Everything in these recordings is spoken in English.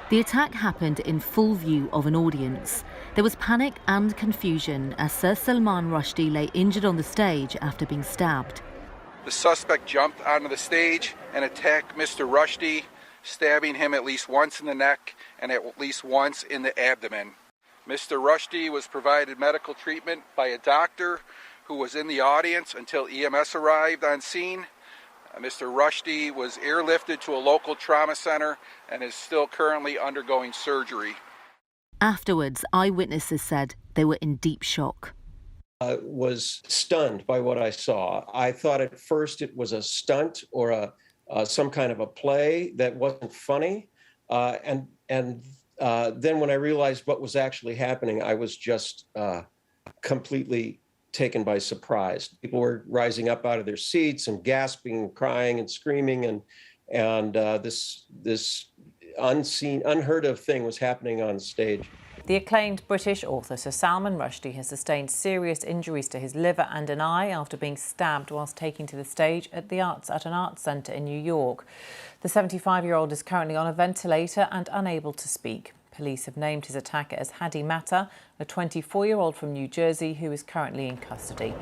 The attack happened in full view of an audience. There was panic and confusion as Sir Salman Rushdie lay injured on the stage after being stabbed. The suspect jumped onto the stage and attacked Mr. Rushdie, stabbing him at least once in the neck and at least once in the abdomen. Mr. Rushdie was provided medical treatment by a doctor who was in the audience until EMS arrived on scene. Mr. Rushdie was airlifted to a local trauma center and is still currently undergoing surgery. Afterwards, eyewitnesses said they were in deep shock. I was stunned by what I saw. I thought at first it was a stunt or some kind of a play that wasn't funny. And then when I realized what was actually happening, I was just completely taken by surprise. People were rising up out of their seats and gasping, and crying and screaming, and this unseen, unheard of thing was happening on stage. The acclaimed British author Sir Salman Rushdie has sustained serious injuries to his liver and an eye after being stabbed whilst taking to the stage at an arts centre in New York. The 75-year-old is currently on a ventilator and unable to speak. Police have named his attacker as Hadi Matar, a 24-year-old from New Jersey who is currently in custody.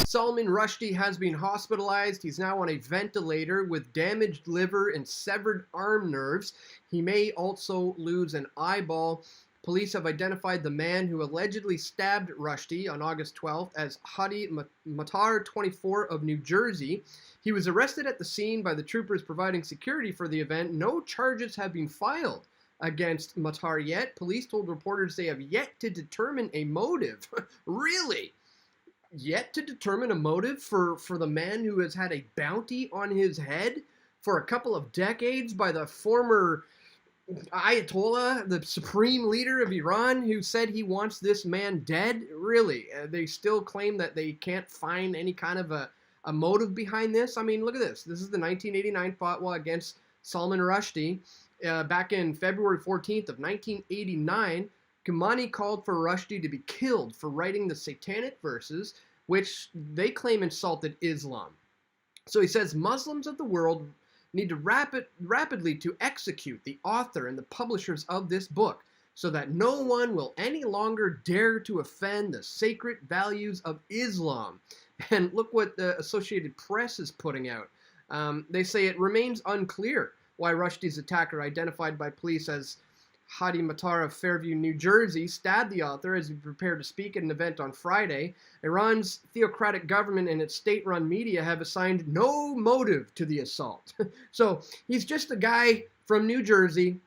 Salman Rushdie has been hospitalized. He's now on a ventilator with damaged liver and severed arm nerves. He may also lose an eyeball. Police have identified the man who allegedly stabbed Rushdie on August 12th as Hadi Matar, 24, of New Jersey. He was arrested at the scene by the troopers providing security for the event. No charges have been filed against Matar yet. Police told reporters they have yet to determine a motive. Really? Yet to determine a motive for the man who has had a bounty on his head for a couple of decades by the former Ayatollah, the supreme leader of Iran, who said he wants this man dead? Really? They still claim that they can't find any kind of a motive behind this? I mean, look at this. This is the 1989 fatwa against Salman Rushdie. Back in February 14th of 1989, Khomeini called for Rushdie to be killed for writing the Satanic Verses, which they claim insulted Islam. So he says Muslims of the world need to rapidly to execute the author and the publishers of this book so that no one will any longer dare to offend the sacred values of Islam. And look what the Associated Press is putting out. They say it remains unclear why Rushdie's attacker, identified by police as Hadi Matar of Fairview, New Jersey, stabbed the author as he prepared to speak at an event on Friday. Iran's theocratic government and its state-run media have assigned no motive to the assault. So he's just a guy from New Jersey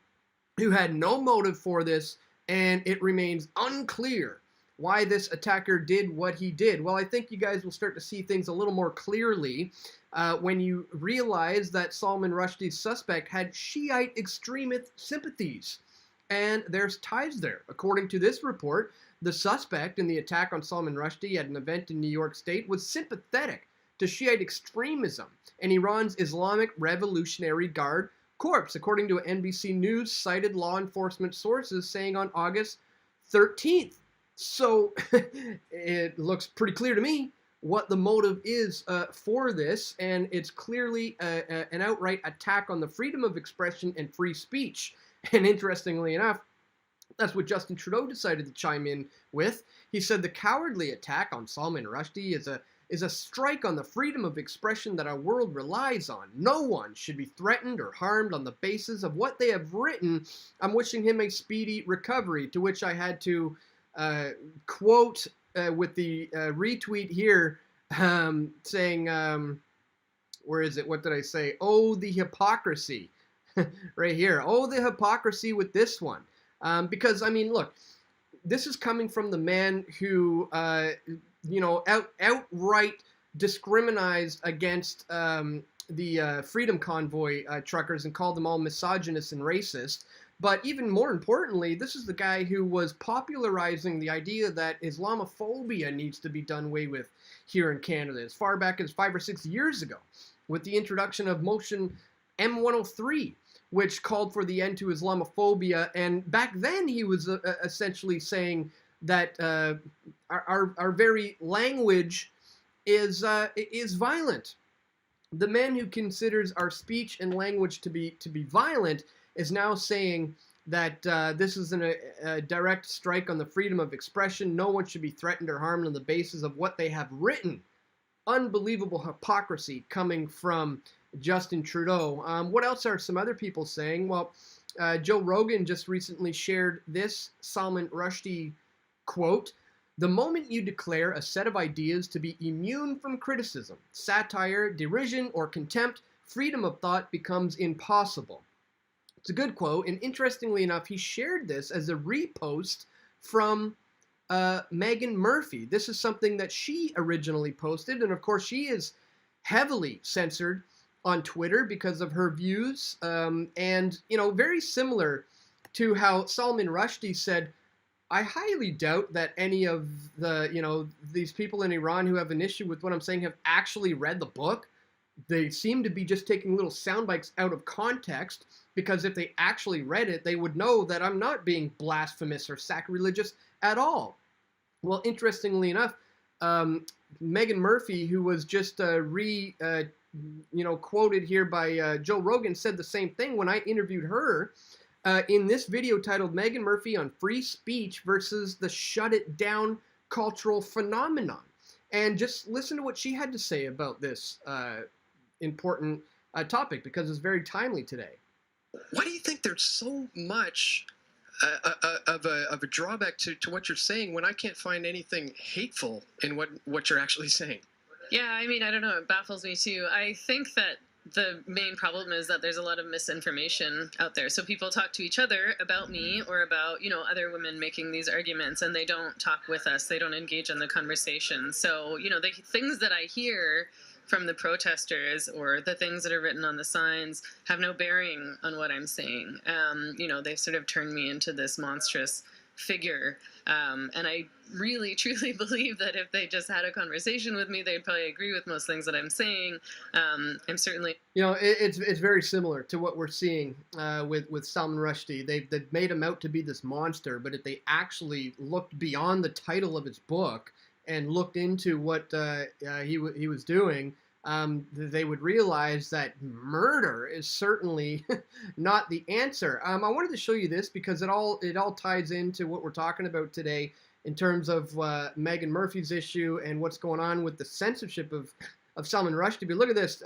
who had no motive for this, and it remains unclear why this attacker did what he did. Well, I think you guys will start to see things a little more clearly when you realize that Salman Rushdie's suspect had Shiite extremist sympathies. And there's ties there. According to this report, the suspect in the attack on Salman Rushdie at an event in New York State was sympathetic to Shiite extremism and Iran's Islamic Revolutionary Guard Corps, according to NBC News, cited law enforcement sources saying on August 13th. So it looks pretty clear to me what the motive is for this, and it's clearly an outright attack on the freedom of expression and free speech. And interestingly enough, that's what Justin Trudeau decided to chime in with. He said the cowardly attack on Salman Rushdie is a strike on the freedom of expression that our world relies on. No one should be threatened or harmed on the basis of what they have written. I'm wishing him a speedy recovery, to which I had to quote with the retweet here saying, where is it? What did I say? Oh, the hypocrisy. Right here. Oh, the hypocrisy with this one. Because, I mean, look, this is coming from the man who, outright discriminated against the Freedom Convoy truckers and called them all misogynist and racist. But even more importantly, this is the guy who was popularizing the idea that Islamophobia needs to be done away with here in Canada as far back as 5 or 6 years ago with the introduction of Motion M103, which called for the end to Islamophobia. And back then he was essentially saying that our very language is violent. The man who considers our speech and language to be violent is now saying that this is a direct strike on the freedom of expression. No one should be threatened or harmed on the basis of what they have written. Unbelievable hypocrisy coming from Justin Trudeau. What else are some other people saying? Well, Joe Rogan just recently shared this Salman Rushdie quote: "The moment you declare a set of ideas to be immune from criticism, satire, derision, or contempt, freedom of thought becomes impossible." It's a good quote, and interestingly enough, he shared this as a repost from Meghan Murphy. This is something that she originally posted, and of course she is heavily censored on Twitter because of her views, and very similar to how Salman Rushdie said, I highly doubt that any of the these people in Iran who have an issue with what I'm saying have actually read the book. They seem to be just taking little sound bites out of context, because if they actually read it, they would know that I'm not being blasphemous or sacrilegious at all. Well, interestingly enough, Meghan Murphy, who was just quoted here by Joe Rogan, said the same thing when I interviewed her in this video titled "Meghan Murphy on Free Speech versus the Shut It Down Cultural Phenomenon." And just listen to what she had to say about this important topic, because it's very timely today. Why do you think there's so much of a drawback to what you're saying when I can't find anything hateful in what you're actually saying? Yeah, I mean, I don't know. It baffles me too. I think that the main problem is that there's a lot of misinformation out there. So people talk to each other about me or about, other women making these arguments, and they don't talk with us. They don't engage in the conversation. So, the things that I hear from the protesters or the things that are written on the signs have no bearing on what I'm saying. They've sort of turned me into this monstrous figure. And I really, truly believe that if they just had a conversation with me, they'd probably agree with most things that I'm saying. I'm certainly... It's very similar to what we're seeing with Salman Rushdie. They've made him out to be this monster, but if they actually looked beyond the title of his book and looked into what he was doing, they would realize that murder is certainly not the answer. I wanted to show you this because it all ties into what we're talking about today in terms of Meghan Murphy's issue and what's going on with the censorship of Salman Rushdie. But look at this.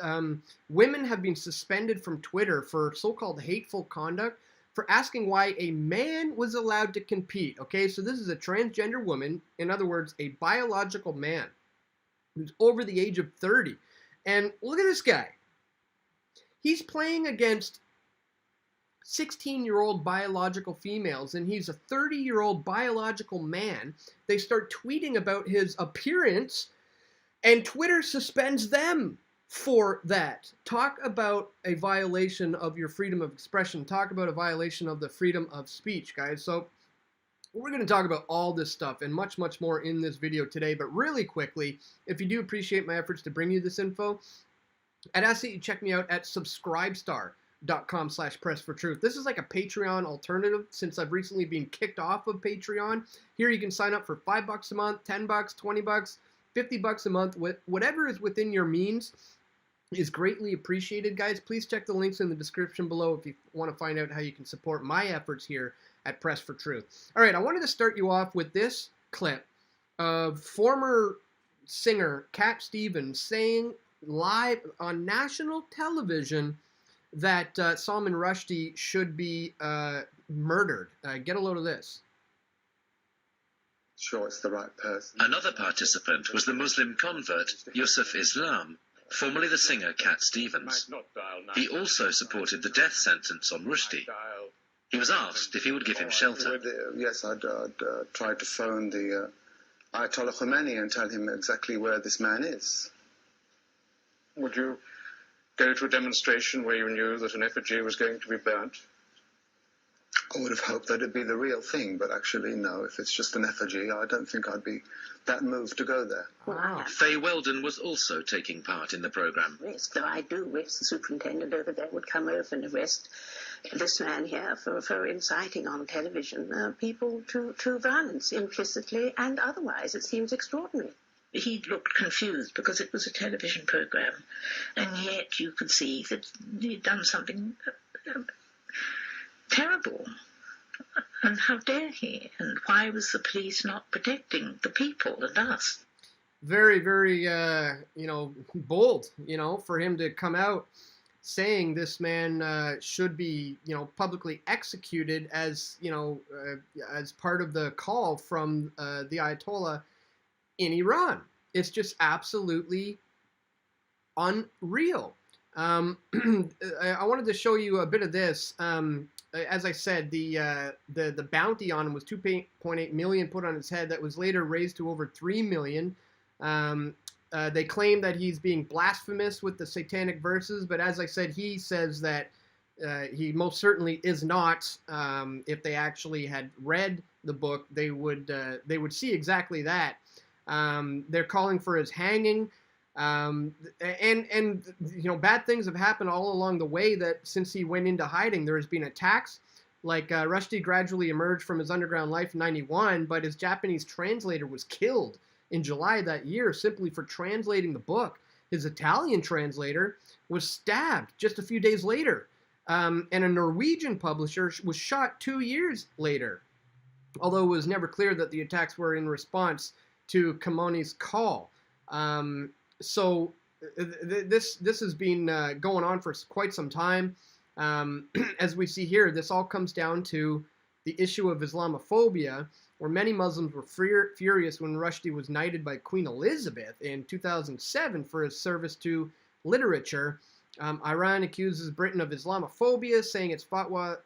Women have been suspended from Twitter for so-called hateful conduct for asking why a man was allowed to compete. Okay, so this is a transgender woman, in other words, a biological man who's over the age of 30. And look at this guy. He's playing against 16-year-old biological females, and he's a 30-year-old biological man. They start tweeting about his appearance, and Twitter suspends them for that. Talk about a violation of your freedom of expression. Talk about a violation of the freedom of speech, guys. So we're going to talk about all this stuff and much, much more in this video today. But really quickly, if you do appreciate my efforts to bring you this info, I'd ask that you check me out at subscribestar.com/pressfortruth. This is like a Patreon alternative since I've recently been kicked off of Patreon. Here you can sign up for $5 a month, $10, $20, $50 a month. Whatever is within your means is greatly appreciated, guys. Please check the links in the description below if you want to find out how you can support my efforts here at Press for Truth. All right, I wanted to start you off with this clip of former singer Cat Stevens saying live on national television that Salman Rushdie should be murdered. Get a load of this. Sure, it's the right person. Another participant was the Muslim convert Yusuf Islam, formerly the singer Cat Stevens. He also supported the death sentence on Rushdie. He was asked if he would give him shelter. Yes, I'd try to phone the Ayatollah Khomeini and tell him exactly where this man is. Would you go to a demonstration where you knew that an effigy was going to be burnt? I would have hoped that it'd be the real thing, but actually, no. If it's just an effigy, I don't think I'd be that moved to go there. Wow. Faye Weldon was also taking part in the programme. Yes, though I do wish the superintendent over there would come over and arrest this man here for inciting on television people to violence, implicitly and otherwise. It seems extraordinary. he looked confused because it was a television program, and yet you could see that he'd done something terrible. And how dare he? And why was the police not protecting the people and us? Very, very, bold, for him to come out saying this man should be, publicly executed as, as part of the call from the Ayatollah in Iran. It's just absolutely unreal. I wanted to show you a bit of this. As I said, the bounty on him was 2.8 million put on his head. That was later raised to over 3 million. They claim that he's being blasphemous with the Satanic Verses, but as I said, he says that he most certainly is not. If they actually had read the book, they would see exactly that. They're calling for his hanging. And bad things have happened all along the way that since he went into hiding. There has been attacks. Like Rushdie gradually emerged from his underground life in '91, but his Japanese translator was killed in July that year simply for translating the book. His Italian translator was stabbed just a few days later. And a Norwegian publisher was shot 2 years later, although it was never clear that the attacks were in response to Khomeini's call. So this has been going on for quite some time. As we see here, this all comes down to the issue of Islamophobia, where many Muslims were furious when Rushdie was knighted by Queen Elizabeth in 2007 for his service to literature. Iran accuses Britain of Islamophobia, saying its fatwa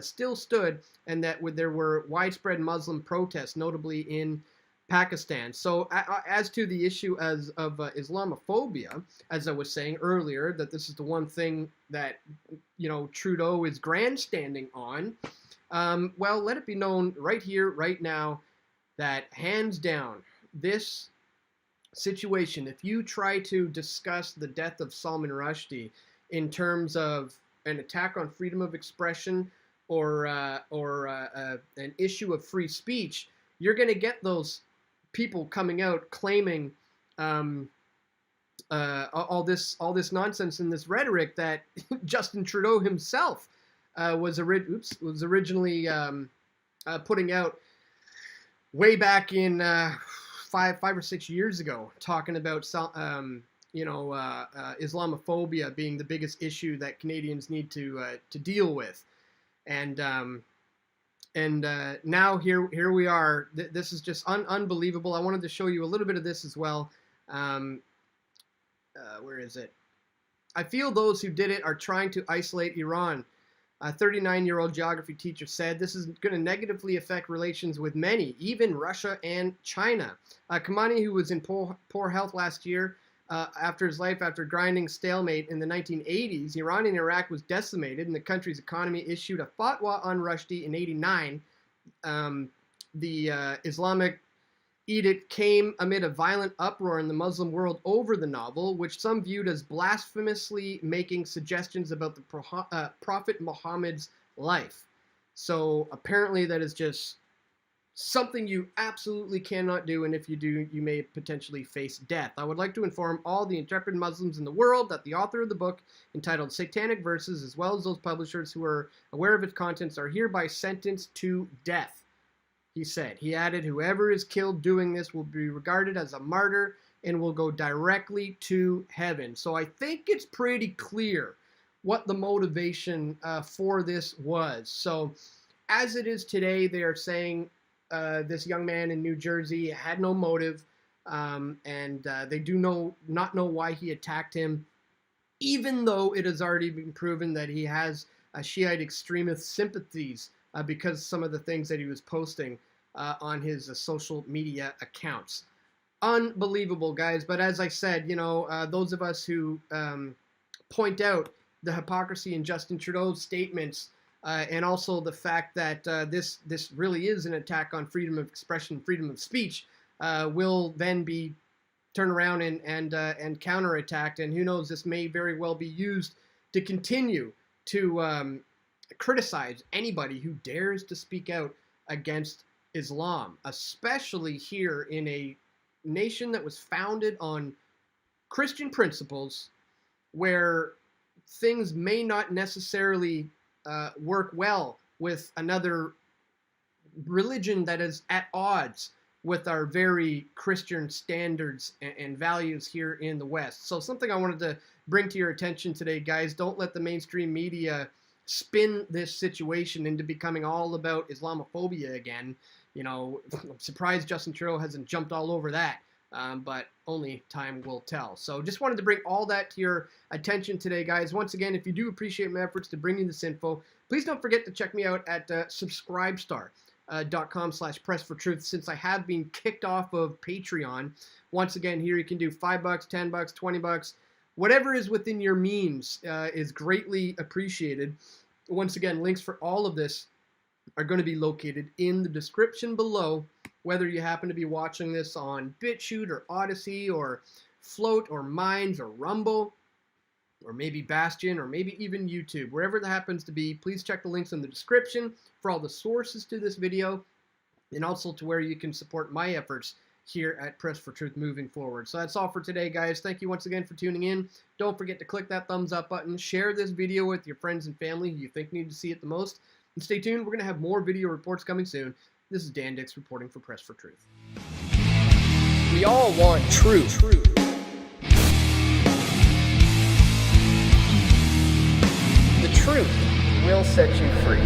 still stood, and that there were widespread Muslim protests, notably in Pakistan. So as to the issue of Islamophobia, as I was saying earlier, that this is the one thing that, Trudeau is grandstanding on. Well, let it be known right here, right now, that hands down, this situation, if you try to discuss the death of Salman Rushdie in terms of an attack on freedom of expression or an issue of free speech, you're going to get those people coming out claiming all this nonsense and this rhetoric that Justin Trudeau himself was originally putting out way back in 5 or 6 years ago, talking about Islamophobia being the biggest issue that Canadians need to deal with, and now here we are. This is just unbelievable. I wanted to show you a little bit of this as well. Where is it? I feel those who did it are trying to isolate Iran. A 39-year-old geography teacher said this is going to negatively affect relations with many, even Russia and China. Khomeini, who was in poor health last year after grinding stalemate in the 1980s, Iran and Iraq was decimated, and the country's economy issued a fatwa on Rushdie in '89. The Islamic edict came amid a violent uproar in the Muslim world over the novel, which some viewed as blasphemously making suggestions about the Prophet Muhammad's life. So apparently that is just something you absolutely cannot do, and if you do, you may potentially face death. I would like to inform all the intrepid Muslims in the world that the author of the book, entitled Satanic Verses, as well as those publishers who are aware of its contents, are hereby sentenced to death. He said. He added, whoever is killed doing this will be regarded as a martyr and will go directly to heaven. So I think it's pretty clear what the motivation for this was. So as it is today, they are saying this young man in New Jersey had no motive, and they do not know why he attacked him, even though it has already been proven that he has Shiite extremist sympathies because some of the things that he was posting on his social media accounts. Unbelievable, guys. But as I said, those of us who point out the hypocrisy in Justin Trudeau's statements, and also the fact that this really is an attack on freedom of expression, freedom of speech, will then be turned around and counterattacked. And who knows, this may very well be used to continue to criticize anybody who dares to speak out against Islam, especially here in a nation that was founded on Christian principles, where things may not necessarily work well with another religion that is at odds with our very Christian standards and values here in the West. So something I wanted to bring to your attention today, guys. Don't let the mainstream media spin this situation into becoming all about Islamophobia again. You know, I'm surprised Justin Trudeau hasn't jumped all over that, but only time will tell. So just wanted to bring all that to your attention today, guys. Once again, if you do appreciate my efforts to bring you this info, please don't forget to check me out at subscribestar.com/pressfortruth, since I have been kicked off of Patreon. Once again, here you can do $5, $10, $20. Whatever is within your means is greatly appreciated. Once again, links for all of this are going to be located in the description below, whether you happen to be watching this on BitChute or Odyssey or Float or Minds or Rumble or maybe Bastion or maybe even YouTube. Wherever that happens to be, please check the links in the description for all the sources to this video and also to where you can support my efforts here at Press for Truth moving forward. So that's all for today, guys. Thank you once again for tuning in. Don't forget to click that thumbs up button. Share this video with your friends and family who you think need to see it the most. And stay tuned. We're going to have more video reports coming soon. This is Dan Dicks reporting for Press for Truth. We all want truth. The truth will set you free.